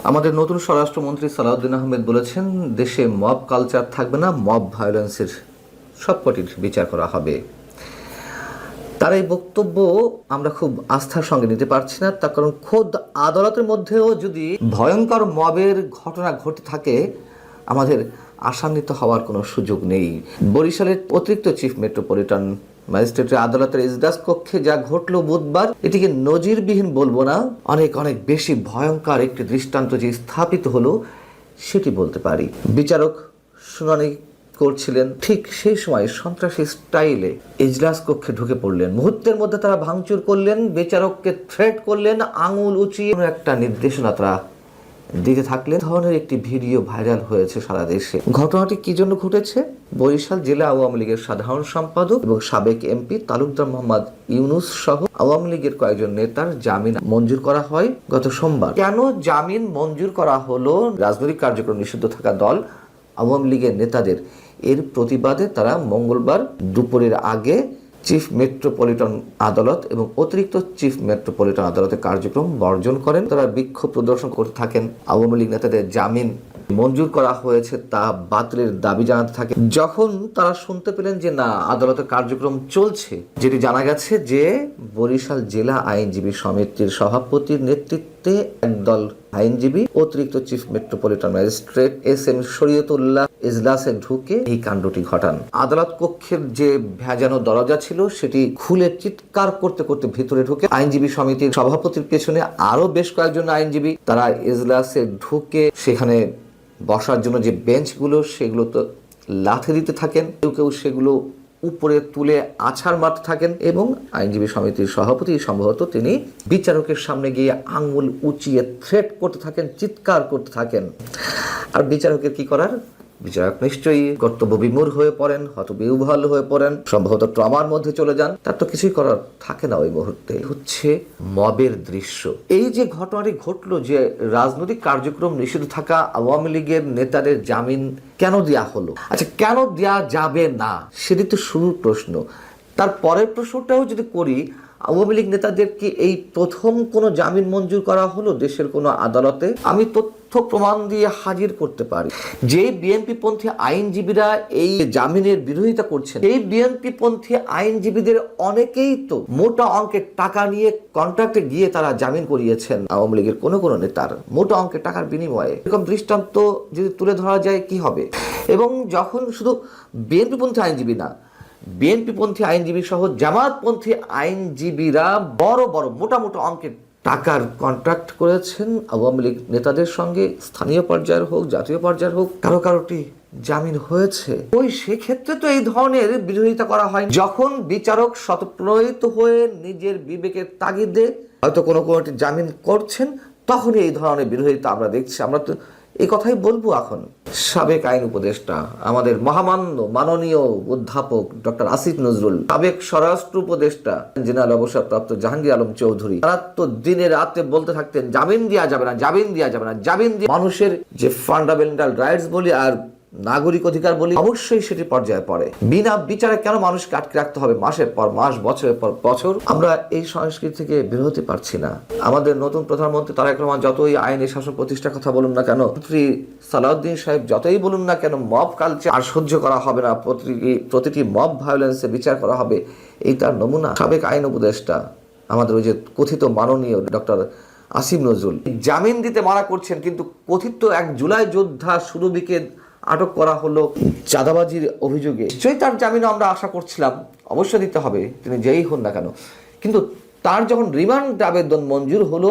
আমাদের নতুন স্বরাষ্ট্রমন্ত্রী সালাউদ্দিন আহমেদ বলেছেন, দেশে মব কালচার থাকবে না, মব ভায়োলেন্সের সবকটির বিচার করা হবে। তার এই বক্তব্য আমরা খুব আস্থার সঙ্গে নিতে পারছি না, তার কারণ খোদ আদালতের মধ্যেও যদি ভয়ঙ্কর মবের ঘটনা ঘটে থাকে, আমাদের আশান্বিত হওয়ার কোনো সুযোগ নেই। বরিশালের অতিরিক্ত চিফ মেট্রোপলিটন ম্যাজিস্ট্রেটের আদালতের ইজলাস কক্ষে যা ঘটলো বুধবার, এটিকে নজিরবিহীন বলবো না, অনেক অনেক বেশি ভয়ঙ্কর একটি দৃষ্টান্ত যে স্থাপিত হলো সেটি বলতে পারি। বিচারক শুনানি করছিলেন, ঠিক সেই সময় সন্ত্রাসী স্টাইলে ইজলাস কক্ষে ঢুকে পড়লেন। মুহূর্তের মধ্যে তারা ভাঙচুর করলেন, বিচারককে থ্রেট করলেন, আঙুল উঁচিয়ে একটা নির্দেশনা তারা দিতে থাকলেন। ধরনের একটি ভিডিও ভাইরাল হয়েছে সারা দেশে। ঘটনাটি কি জন্য ঘটেছে? বরিশাল জেলা আওয়ামী লীগের সাধারণ সম্পাদক এবং সাবেক এমপি তালুকদার মোহাম্মদ ইউনুস সহ আওয়ামী লীগের কয়েকজন নেতার জামিন মঞ্জুর করা হয় গত সোমবার। কেন জামিন মঞ্জুর করা হলো? রাজনৈতিক কার্যক্রম নিষিদ্ধ থাকা দল আওয়ামী লীগের নেতাদের, এর প্রতিবাদে তারা মঙ্গলবার দুপুরের আগে চিফ মেট্রোপলিটন আদালত এবং অতিরিক্ত চিফ মেট্রোপলিটন আদালতের কার্যক্রম বর্জন করেন। তারা বিক্ষোভ প্রদর্শন করতে থাকেন। আওয়ামী লীগ নেতাদের জামিন মঞ্জুর করা হয়েছে তা বাতিলের দাবি জানাতে থাকে। যখন তারা শুনতে পেলেন যে না, আদালতের কার্যক্রম চলছে, যেটি জানা গেছে যে বরিশাল জেলা আইনজীবী সমিতির সভাপতির নেতৃত্বে একদল আইনজীবী অতিরিক্ত chief metropolitan magistrate S M. Shariatullah ইজলাসে ঢুকে এই কাণ্ডটি ঘটান। আদালত কক্ষের যে ভেজানো দরজা ছিল সেটি খুলে চিৎকার করতে করতে ভিতরে ঢুকে আইনজীবী সমিতির সভাপতির পেছনে আরো বেশ কয়েকজন আইনজীবী তারা ইজলাসে ঢুকে সেখানে বসার জন্য যে বেঞ্চগুলো সেগুলো তো লাথি দিতে থাকেন, কেউ কেউ সেগুলো উপরে তুলে আছাড় মারতে থাকেন এবং আইনজীবী সমিতির সভাপতি সম্ভবত তিনি বিচারকের সামনে গিয়ে আঙ্গুল উঁচিয়ে থ্রেট করতে থাকেন, চিৎকার করতে থাকেন। আর বিচারকের কি করার? বিচারক নিশ্চয়ই কর্তব্য বিমূঢ় হয়ে পড়েন, হতবিহ্বল হয়ে পড়েন, সম্ভবত ট্রমার মধ্যে চলে যান। তার তো কিছুই করার থাকে না ওই মুহূর্তে। হচ্ছে মবের দৃশ্য। এই যে ঘটনাটি ঘটলো, যে রাজনৈতিক কার্যক্রম নিষিদ্ধ থাকা আওয়ামী লীগের নেতাদের জামিন কেন দেয়া হলো? আচ্ছা, কেন দেয়া যাবে না সেটি তো শুরুর প্রশ্ন। তার পরের প্রশ্নটাও যদি করি, আওয়ামী লীগ নেতাদের কি এই প্রথম কোনো জামিন মঞ্জুর করা হলো দেশের কোনো আদালতে? আমি তথ্য প্রমাণ দিয়ে হাজির করতে পারি যে বিএনপি পন্থী আইনজীবীরা এই জামিনের বিরোধিতা করছেন, এই বিএনপি পন্থী আইনজীবীদের অনেকেই তো মোটা অঙ্কের টাকা নিয়ে কন্ট্রাক্টে গিয়ে তারা জামিন করিয়েছেন আওয়ামী লীগের কোনো কোনো নেতার, মোটা অঙ্কের টাকার বিনিময়ে। এরকম দৃষ্টান্ত যদি তুলে ধরা যায় কি হবে? এবং যখন শুধু বিএনপি পন্থী আইনজীবী না, বিএনপিপন্থী আইনজীবী সহ জামাতপন্থী আইনজীবীরা বড় বড় মোটা মোটা অঙ্কের টাকার কন্ট্রাক্ট করেছেন আওয়ামী লীগ নেতাদের সঙ্গে, স্থানীয় পর্যায়ের হোক জাতীয় পর্যায়ের হোক, কারো কারোটি জামিন হয়েছে। ওই সেক্ষেত্রে তো এই ধরনের বিরোধিতা করা হয়। যখন বিচারক স্বতঃপ্রণোদিত হয়ে নিজের বিবেকের তাগিদে হয়তো কোনো কোনোটি জামিন করছেন, তখনই এই ধরনের বিরোধিতা আমরা দেখছি। আমরা তো এই কথাই বলবো। এখন সাবেক আইন উপদেষ্টা আমাদের মহামান্য মাননীয় অধ্যাপক ডক্টর আসিফ নজরুল, সাবেক স্বরাষ্ট্র উপদেষ্টা জেনারেল অবসরপ্রাপ্ত জাহাঙ্গীর আলম চৌধুরী, তারা তো দিনে রাতে বলতে থাকতেন জামিন দেওয়া যাবে না, জামিন দেওয়া যাবে না, জামিন দিয়ে মানুষের যে ফান্ডামেন্টাল রাইটস বলি আর নাগরিক অধিকার বলি, অবশ্যই সেটি পর্যায়ে পড়ে। বিনা বিচারে কেন মানুষকে আটকে রাখতে হবে মাসের পর মাস, বছরের পর বছর? আমরা এই সংস্কৃতি থেকে বের হতে পারছি না। আমাদের নতুন প্রধানমন্ত্রী তারেক রহমান যতই আইনি শাসন প্রতিষ্ঠার কথা বলুন না কেন, মন্ত্রী সালাউদ্দিন সাহেব যতই বলুন না কেন মব কালচার আর সহ্য করা হবে না, প্রতিটি মব ভায়োলেন্সে বিচার করা হবে, এই তার নমুনা। সাবেক আইন উপদেষ্টা আমাদের ওই যে কথিত মাননীয় ডক্টর আসিফ নজরুল জামিন দিতে মানা করছেন, কিন্তু কথিত এক জুলাই যোদ্ধা সুরভিকে আটক করা হলো চাঁদাবাজির অভিযোগে। নিশ্চয়ই তার জামিনও আমরা আশা করছিলাম অবশ্যই দিতে হবে, তিনি যেই হন না কেন। কিন্তু তার যখন রিমান্ড আবেদন মঞ্জুর হলো,